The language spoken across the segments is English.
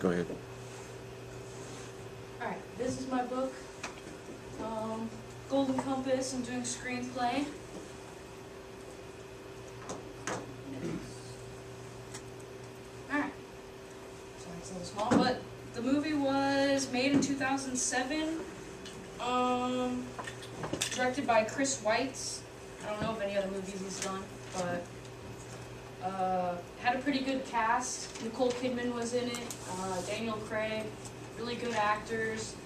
go ahead. Alright, this is my book. Golden Compass, I'm doing screenplay. Alright. Sorry, it's a little small, but the movie was made in 2007. Directed by Chris Weitz. I don't know of any other movies he's done, but had a pretty good cast. Nicole Kidman was in it, Daniel Craig, really good actors.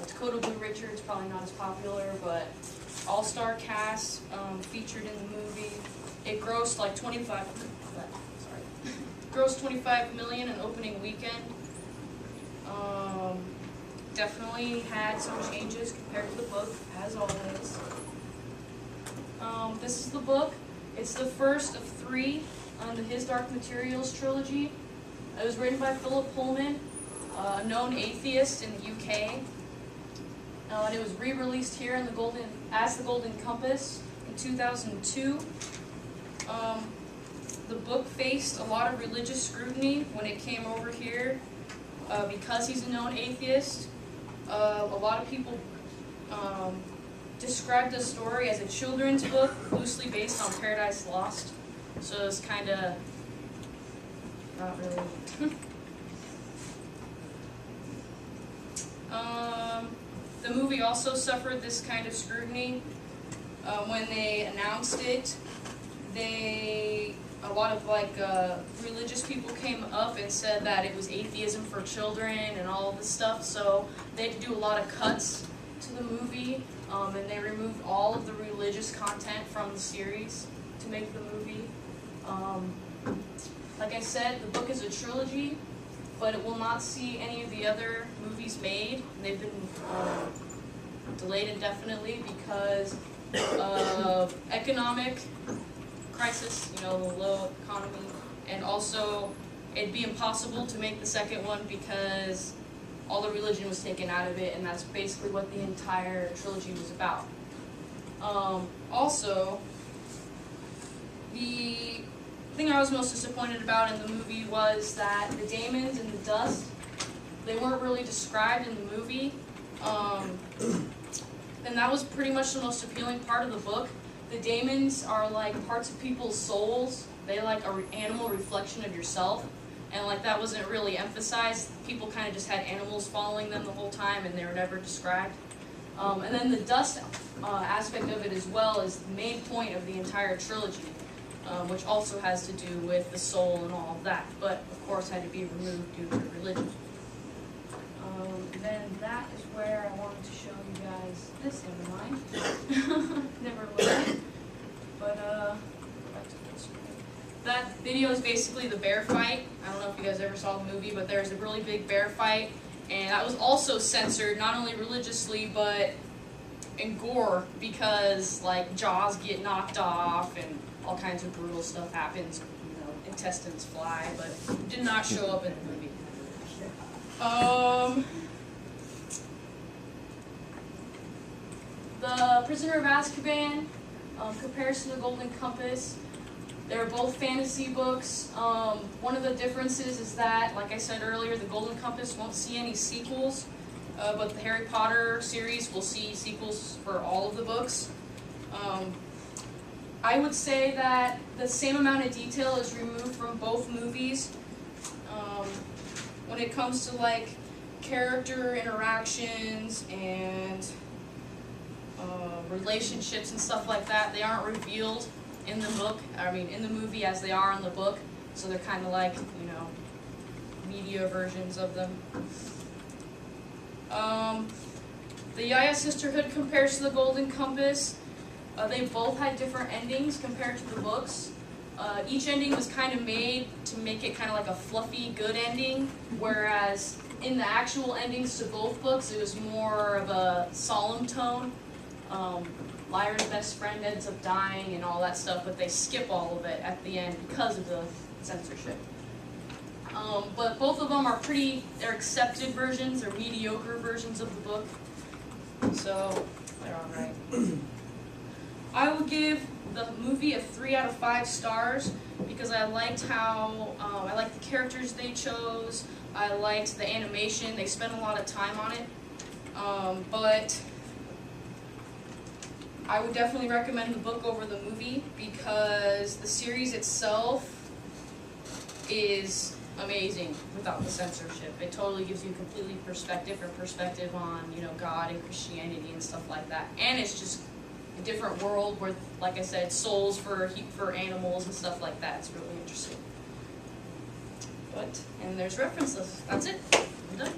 Dakota Blue Richards, probably not as popular, but all-star cast featured in the movie. It grossed like 25 million in opening weekend. Definitely had some changes compared to the book, as always. This is the book. It's the first of 3 on the His Dark Materials trilogy. It was written by Philip Pullman, a known atheist in the UK. And it was re-released here in as the Golden Compass in 2002. The book faced a lot of religious scrutiny when it came over here because he's a known atheist. A lot of people described the story as a children's book, loosely based on Paradise Lost. So it's kind of not really. The movie also suffered this kind of scrutiny. When they announced it, a lot of religious people came up and said that it was atheism for children and all this stuff, so they had to do a lot of cuts to the movie, and they removed all of the religious content from the series to make the movie. Like I said, the book is a trilogy, but it will not see any of the other movies made. They've been delayed indefinitely because of economic crisis, the low economy, and also it'd be impossible to make the second one because all the religion was taken out of it, and that's basically what the entire trilogy was about. Also, the thing I was most disappointed about in the movie was that the daemons and the dust, they weren't really described in the movie, and that was pretty much the most appealing part of the book. The daemons are like parts of people's souls. They like an animal reflection of yourself, and that wasn't really emphasized. People kind of just had animals following them the whole time, and they were never described. And then the dust aspect of it as well is the main point of the entire trilogy, which also has to do with the soul and all of that, but of course had to be removed due to religion. Then that is where I wanted to show you guys this. Never mind. Never mind. But back to this. That video is basically the bear fight. I don't know if you guys ever saw the movie, but there's a really big bear fight, and that was also censored, not only religiously but in gore, because jaws get knocked off and all kinds of brutal stuff happens. Intestines fly, but it did not show up in the movie. The Prisoner of Azkaban compares to the Golden Compass. They're both fantasy books. One of the differences is that, like I said earlier, the Golden Compass won't see any sequels, but the Harry Potter series will see sequels for all of the books. I would say that the same amount of detail is removed from both movies. When it comes to character interactions and relationships and stuff like that, they aren't revealed in the movie as they are in the book, so they're kind of media versions of them. The Yaya Sisterhood compares to the Golden Compass. They both had different endings compared to the books. Each ending was kind of made to make it kind of like a fluffy, good ending, whereas in the actual endings to both books, it was more of a solemn tone. Lyra's best friend ends up dying and all that stuff, but they skip all of it at the end because of the censorship. But both of them are they're accepted versions, they're mediocre versions of the book, so they're alright. I would give the movie a 3 out of 5 stars because I liked how, I liked the characters they chose, I liked the animation. They spent a lot of time on it. But I would definitely recommend the book over the movie because the series itself is amazing without the censorship. It totally gives you completely perspective on, you know, God and Christianity and stuff like that. And it's just a different world where, like I said, souls for animals and stuff like that. It's really interesting. And there's reference lists. That's it. I'm done.